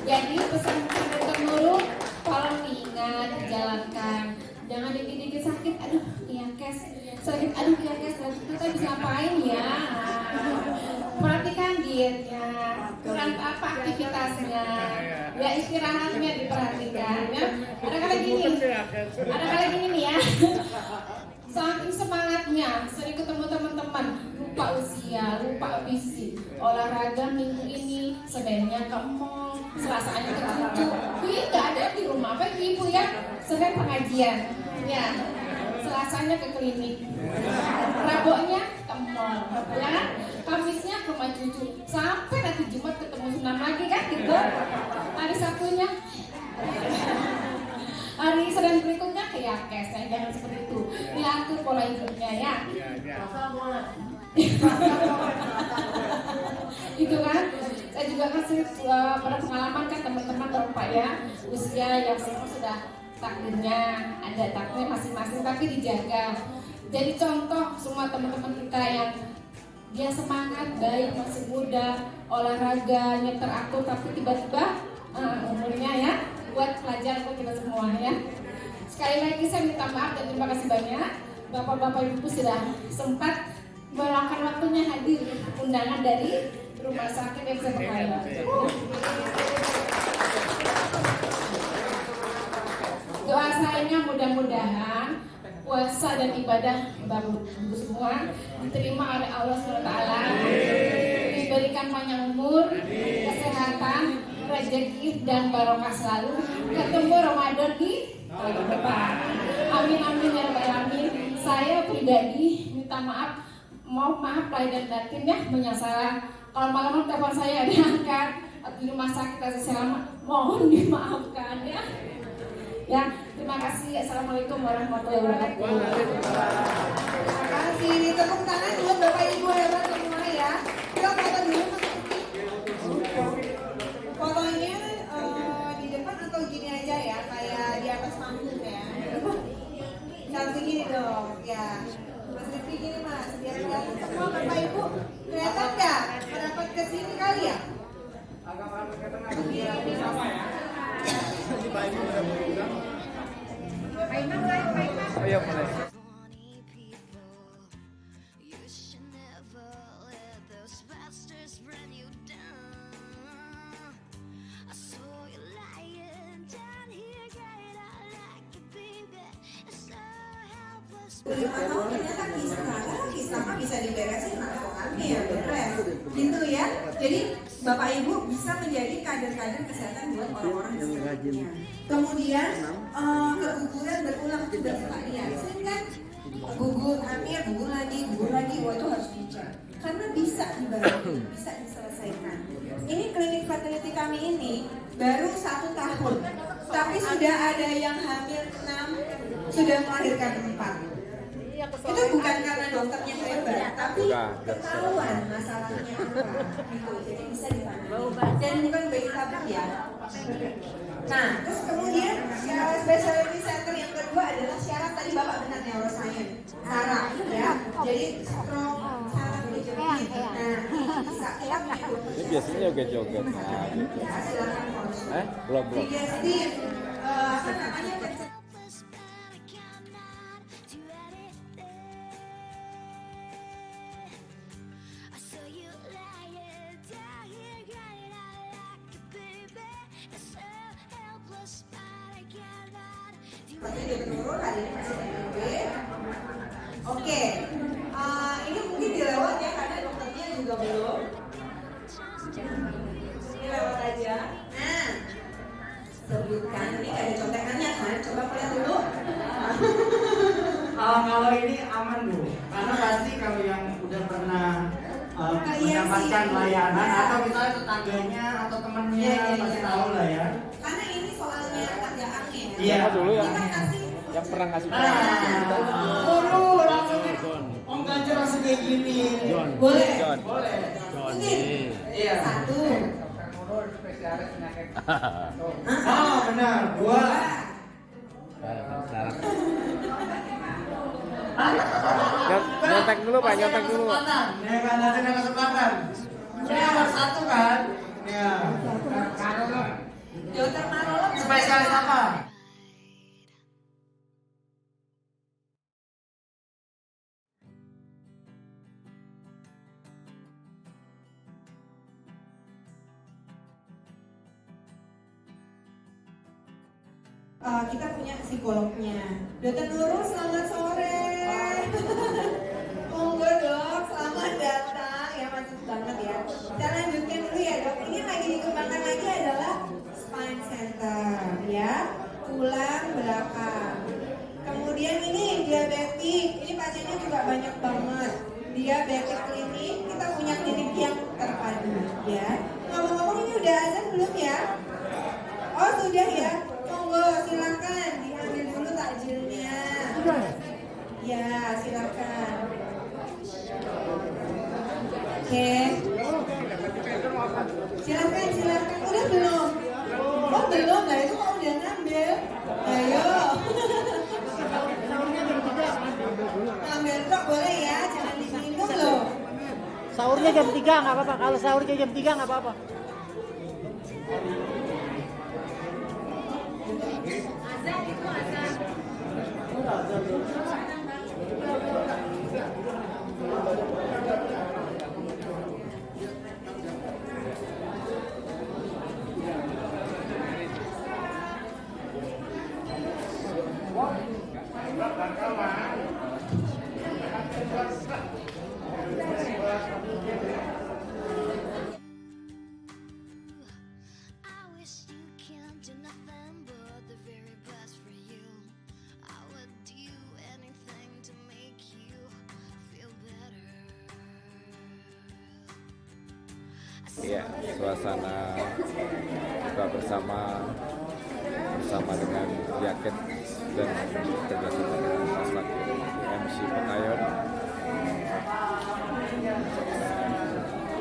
Jadi pesan Dr. Nurul, tolong diingat, dijalankan. Jangan dikit-dikit sakit, aduh iya kes, sakit, aduh iya kes, kita bisa ngapain ya? Perhatikan dietnya, kurang apa aktivitasnya, ya istirahatnya diperhatikan ya. Ada kali gini nih ya. Saking semangatnya, sering ketemu teman-teman, lupa usia, lupa visi. Olahraga minggu ini, Seninnya ke mall, Selasanya ke cucu. Iya, nggak ada di rumah, apa ibu ya? Senin pengajian, ya. Selasanya ke klinik, Rabunya ke mall, ya. Kamisnya ke rumah cucu, sampai nanti Jumat ketemu Sunan lagi kan gitu. Hari Sabtunya. Hari Senin berikutnya ke Yakes, ya, jangan seperti itu. Diatur pola hidupnya ya. Itu kan, saya juga kasih pada pengalaman kan teman-teman Bapak ya, usia yang sudah takdirnya ada takdir masing-masing tapi dijaga. Jadi contoh semua teman-teman kita yang dia semangat, baik, masih muda, olahraganya teratur tapi tiba-tiba umurnya ya. Buat pelajaran buat kita semua ya. Sekali lagi saya minta maaf dan terima kasih banyak Bapak-bapak Ibu sudah sempat meluangkan waktunya hadir undangan dari Rumah Sakit FC Permai. Doa saya mudah-mudahan puasa dan ibadah Bapak Ibu semua diterima oleh Allah SWT, diberikan panjang umur, kesehatan, rezeki dan barokah selalu, ketemu Ramadan di tahun depan. Amin amin ya rabbal alamin. Saya pribadi minta maaf, maaf lahir dan batin ya, banyak salah. Kalau malam telepon saya diangkat di rumah sakit selama, mohon dimaafkan ya. Ya, terima kasih. Assalamualaikum warahmatullahi wabarakatuh. Terima kasih. Tepuk tangan buat Bapak Ibu hebat semua ya. Kita foto dulu. Fotonya di depan atau gini aja ya, kayak di atas panggung ya. Cantik gini dong, ya. Mas Rifki gini mas, biar kelihatan semua Bapak Ibu. Kelihatan nggak? Merapat ke sini kali ya? Agak ke tengah. Ini sama ya. Ini Pak Ibu udah mau ulang. Ayo mulai. Ternyata kisah bisa diberesin soalnya ya beres gitu ya. Jadi Bapak Ibu bisa menjadi kader-kader kesehatan buat orang-orang di sekitarnya. Kemudian keguguran berulang juga suka lihat. Sering kan gugur hamil, gugur lagi, wah itu harus dicek. Karena bisa dibantu, bisa diselesaikan. Ini klinik fertility kami ini baru 1 tahun, tapi sudah ada yang hamil 6, sudah melahirkan 4. Itu bukan karena dokternya hebat, tapi ketahuan masalahnya apa gitu. Jadi bisa ditangani. Dan bukan bayi tabung ya. Nah, terus kemudian syarat specialty center yang kedua adalah syarat tadi Bapak benar neuroscience. Saraf ya. Jadi stroke, saraf Nah, ini bisa kita punya Ini biasanya joget-joget. Nah, gitu. ya, silakan coach. Belum. Digestif, apa namanya? Seperti dia menurun, hari ini masih MB. Oke, ini mungkin dilewat ya karena dokternya juga belum. Ini lewat aja. Nah, sebutkan ini gak ada contekannya kan? Coba lihat dulu. Kalau ini aman Bu, karena pasti kalau yang udah pernah mendapatkan layanan atau misalnya tetangganya atau temannya pasti tahu lah ya. Karena ini soalnya agak aneh. Iya. Siapa dulu yang Kita kasih yang pernah kasih Waduh, langsung Om Ganjar langsung kayak gini. boleh. John. Mungkin. Iya. Satu. Oh benar, dua. Nyontek dulu Pak, nyontek dulu. Ya kan, nanti ada kesempatan. Ini nomor satu kan? Ya. Dokter Marolog. Spesialis apa? Kita punya psikolognya. Dokter Nurul, selamat sore. Monggo dok, selamat datang. Ya mantap banget ya. Kita lanjutkan dulu ya dok. Ini lagi dikembangkan lagi adalah spine center ya, tulang belakang. Kemudian ini diabetik. Ini pasiennya juga banyak banget. Diabetik klinik. Kita punya klinik yang terpadu ya. Ngomong-ngomong ini udah azan belum ya? Oh sudah ya. Monggo silakan diambil dulu takjilnya. Ya silakan. Oke. Silakan. Udah belum? Oh belum lah, itu kok udah ngambil. Ayo. Ngambil kok boleh ya, jangan diminum loh. Sahurnya jam 3 nggak apa-apa. Kalau sahurnya jam 3 nggak apa-apa. Iya, suasana buka bersama dengan jaket dan kerjasama dengan masak MC Pekayon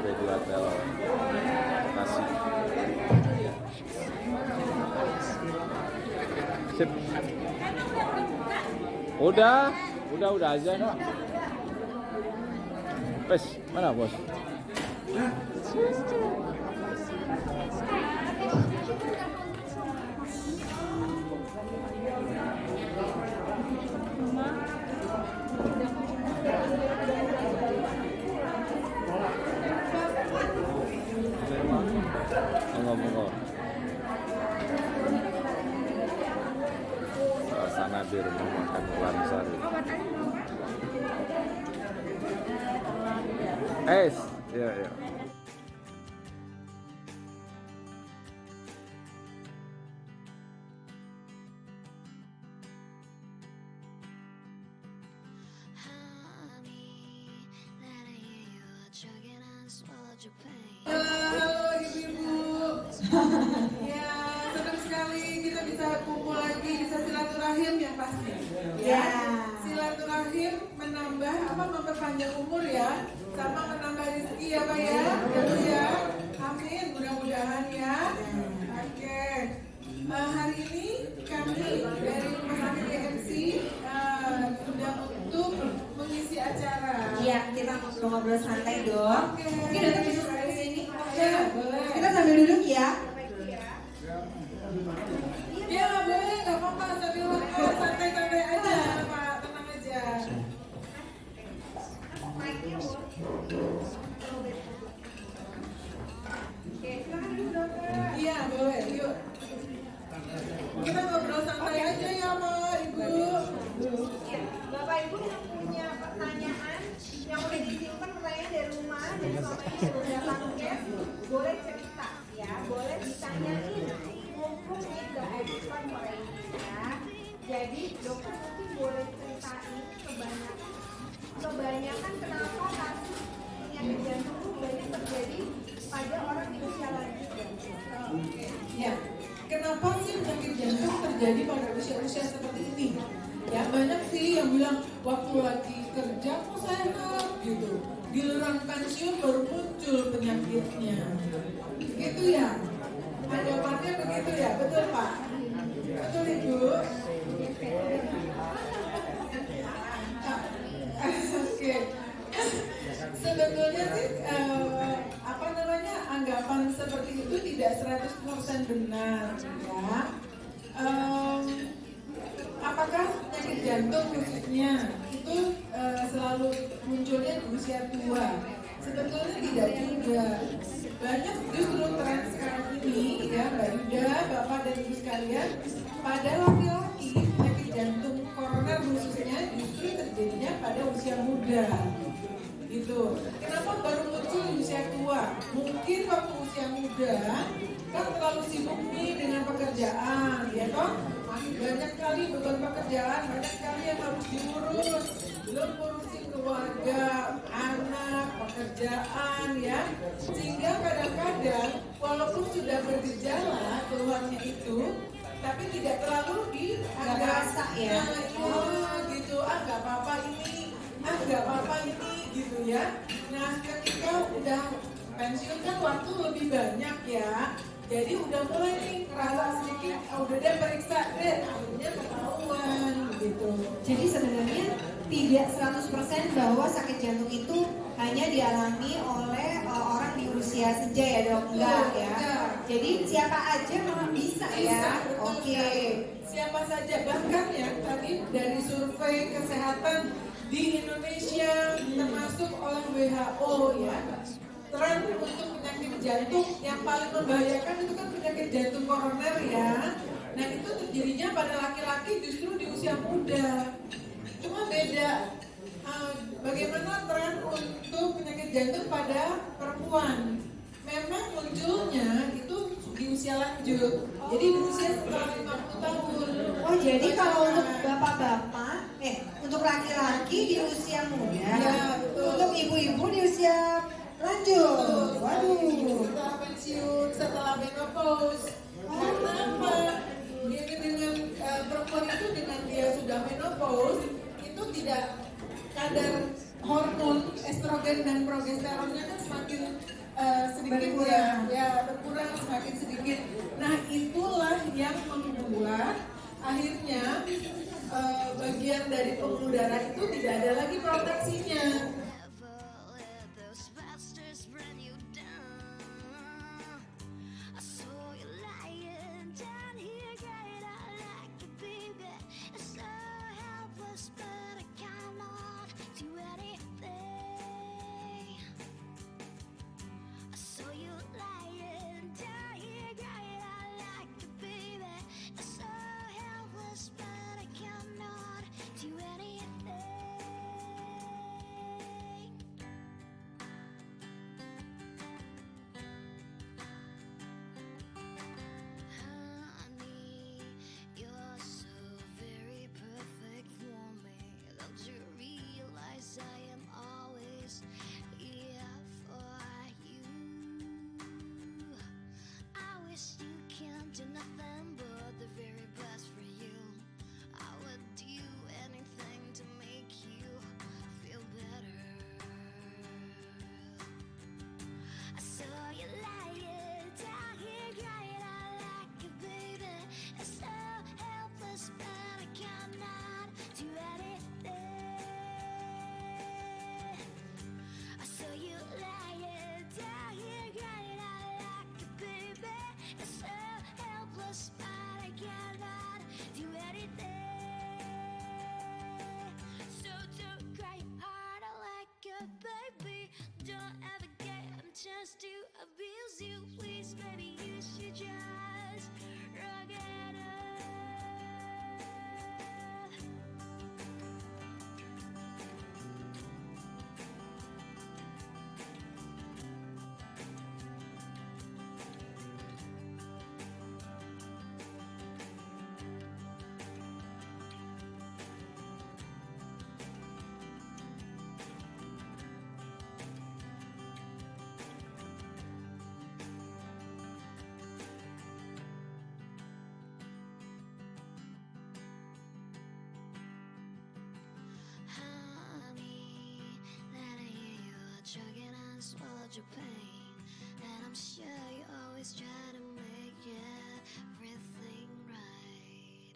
di Hotel Bekasi. Sip. Udah aja. Pes, mana bos? Ngomong. Suasana di rumah makan Wulansari. Iya. Halo ibu-ibu. Ya, senang sekali kita bisa kumpul lagi, bisa silaturahim yang pasti. Ya, silaturahim menambah memperpanjang umur ya, sama menambah rezeki ya Pak ya. Betul ya. Amin, mudah-mudahan ya. Oke. Hari ini kami dari Rumah Sakit EMC sudah untuk mengisi acara. Iya, kita ngobrol-ngobrol santai dong. Oke. Mungkin dokter bisa sampai sini. Ya, boleh. Kita sambil duduk ya. Ya, boleh, nggak apa-apa, sambil santai-santai aja, Pak, tenang aja. Iya, boleh, yuk. Kita ngobrol santai aja ya, Pak, Ibu. Bapak Ibu yang punya pertanyaan, yang udah disimpan pertanyaan dari rumah, dari selama ini sudah pakai, boleh cerita ya, boleh ditanyain. Mumpung nih nggak expert Korea ya. Jadi dokter mungkin boleh ceritain kebanyakan kenapa kasus penyakit jantung itu banyak terjadi pada orang di usia lanjut. Ya, kenapa sih penyakit jantung terjadi pada usia-usia seperti ini? Ya, banyak sih yang bilang waktu lagi kerja kok sehat gitu. Giliran pensiun baru muncul penyakitnya. Gitu ya? Jawabannya begitu ya, betul Pak? Betul Ibu? Oke. Sebetulnya sih anggapan seperti itu tidak 100% benar ya. Apakah penyakit jantung khususnya itu selalu munculnya di usia tua? Sebetulnya tidak juga. Banyak justru tren sekarang ini ya Mbak Yuda, Bapak dan Ibu sekalian, pada laki-laki penyakit jantung koroner khususnya justru terjadinya pada usia muda. Gitu. Kenapa baru muncul di usia tua? Mungkin waktu usia muda kan terlalu sibuk nih dengan pekerjaan, ya toh? Banyak kali beban pekerjaan, banyak sekali yang harus diurus, belum ngurusin keluarga, anak, pekerjaan, ya. Sehingga kadang-kadang walaupun sudah bergejala keluarnya itu, tapi tidak terlalu dianggap ya. Gitu, nggak apa-apa ini, nggak apa-apa ini, gitu ya. Nah, ketika udah pensiun kan waktu lebih banyak ya. Jadi udah mulai nih ngerasa sedikit, udah deh periksa deh, akhirnya ketahuan gitu. Jadi sebenarnya tidak 100% bahwa sakit jantung itu hanya dialami oleh orang di usia senja ya dok? Enggak ya? Enggak. Jadi siapa aja memang bisa ya? Oke. Siapa saja, bahkan ya tadi dari survei kesehatan di Indonesia termasuk oleh WHO ya, tren untuk penyakit jantung yang paling membahayakan itu kan penyakit jantung koroner ya. Nah itu terjadinya pada laki-laki justru di usia muda. Cuma beda bagaimana tren untuk penyakit jantung pada perempuan. Memang munculnya itu di usia lanjut. Jadi di usia setelah 50 tahun. Oh jadi kalau untuk bapak-bapak, untuk laki-laki di usia muda, Ya, betul. untuk ibu-ibu di usia lanjut. Waduh. Setelah pensiun, setelah menopause. Karena apa? Ini dengan perempuan itu dengan dia sudah menopause itu tidak kadar hormon estrogen dan progesteronnya kan semakin sedikit berkurang semakin sedikit. Nah itulah yang membuat akhirnya bagian dari pembuluh darah itu tidak ada lagi proteksinya. swallowed your pain, and I'm sure you always try to make everything right.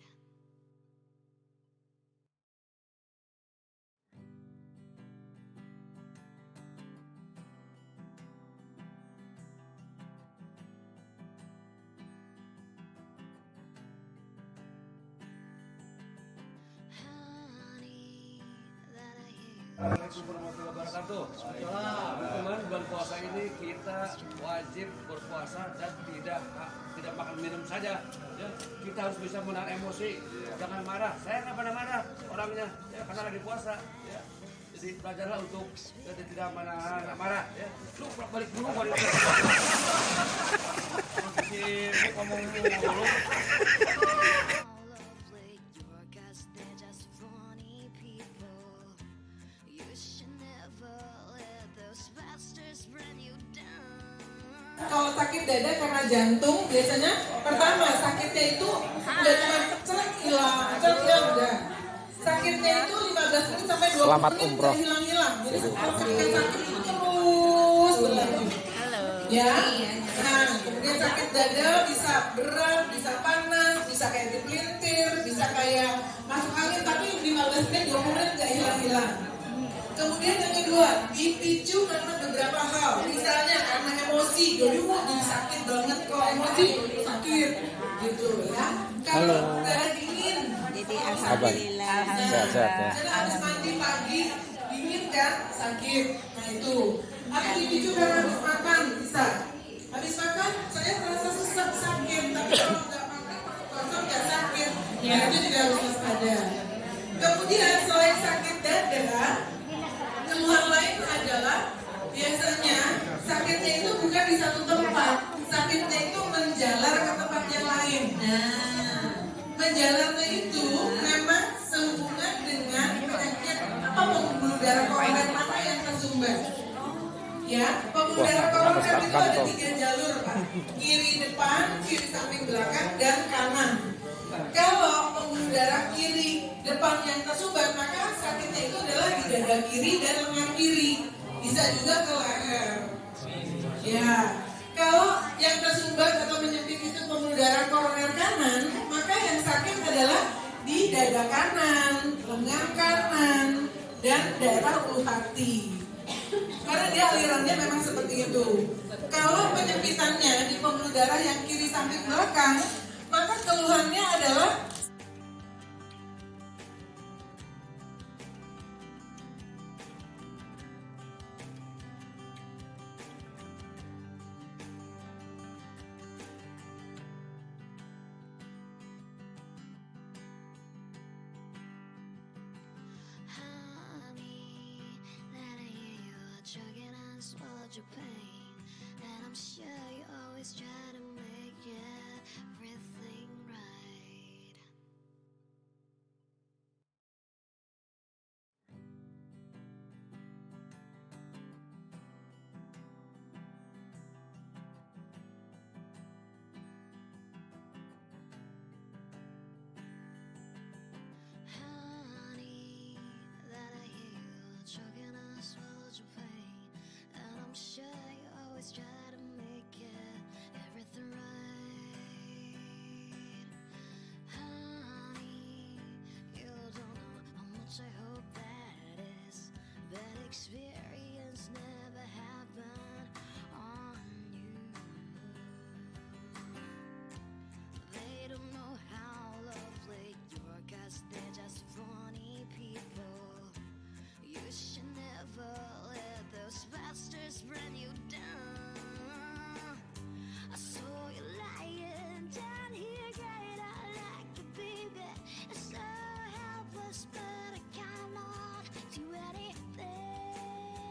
Honey, that I hear you. Assalamualaikum warahmatullahi wabarakatuh. Teman-teman, bulan puasa ini kita wajib berpuasa dan tidak makan minum saja. Ya, kita harus bisa menahan emosi, jangan marah. Saya nggak pernah marah orangnya, ya, karena lagi puasa. Ya. Jadi belajarlah untuk tidak marah. Ya. Lu balik dulu, balik dulu. Masih ngomong dulu. Kalau sakit dada karena jantung, biasanya pertama sakitnya itu udah cuma celak hilang udah. Sakitnya itu 15 menit sampai 20 Selamat menit umroh. udah hilang. Jadi kalau sakit itu terus berlanjut. Ya. Nah, kemudian sakit dada bisa berat, bisa panas, bisa kayak dipelintir, bisa kayak masuk angin, tapi 15 menit 20 menit nggak hilang-hilang. Kemudian yang kedua, dipicu karena beberapa hal. Misalnya karena emosi, jadi sakit banget kalau emosi, sakit gitu ya. Kalau darah dingin, jadi alhamdulillah. Sehat-sehat ya. Karena habis mandi pagi, dingin kan, sakit. Nah itu. Atau dipicu karena habis makan, bisa. Habis makan, saya merasa sesak sakit, tapi kalau nggak makan, kosong nggak sakit. Nah itu juga harus waspada. Kemudian selain sakit dada, keluhan lain adalah biasanya sakitnya itu bukan di satu tempat, sakitnya itu menjalar ke tempat yang lain. Nah, menjalarnya itu memang sehubungan dengan penyakit apa pembuluh darah koroner mana yang tersumbat. Ya, pembuluh darah koroner itu ada 3 jalur, Pak. Kiri depan, kiri samping belakang, dan kanan. Kalau pembuluh darah kiri depan yang tersumbat, maka sakitnya itu adalah di dada kiri dan lengan kiri. Bisa juga ke leher. Ya, kalau yang tersumbat atau menyempit itu pembuluh darah koroner kanan, maka yang sakit adalah di dada kanan, lengan kanan, dan daerah ulu hati. Karena dia alirannya memang seperti itu. Kalau penyempitannya di pembuluh darah yang kiri samping belakang, maka keluhannya adalah Chugging and swallowed your pain, and I'm sure you always try to make everything right. Honey, that I hear you chugging and swallowed your pain, and I'm sure you always try to make everything right. Honey, you don't know how much I hope that is bad experience.